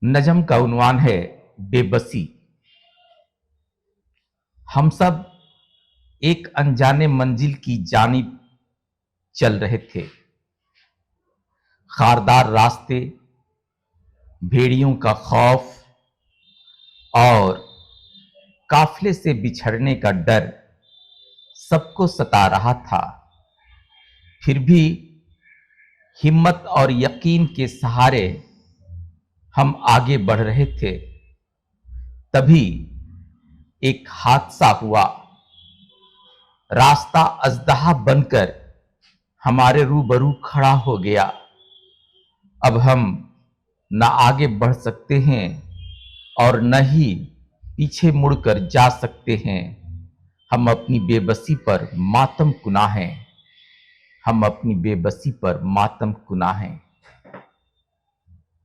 नज़म का उन्वान है बेबसी। हम सब एक अनजाने मंजिल की जानिब चल रहे थे। खारदार रास्ते, भेड़ियों का खौफ और काफिले से बिछड़ने का डर सबको सता रहा था। फिर भी हिम्मत और यकीन के सहारे हम आगे बढ़ रहे थे। तभी एक हादसा हुआ। रास्ता अजदहा बनकर हमारे रूबरू खड़ा हो गया। अब हम न आगे बढ़ सकते हैं और न ही पीछे मुड़कर जा सकते हैं। हम अपनी बेबसी पर मातम कुना हैं। हम अपनी बेबसी पर मातम कुना हैं।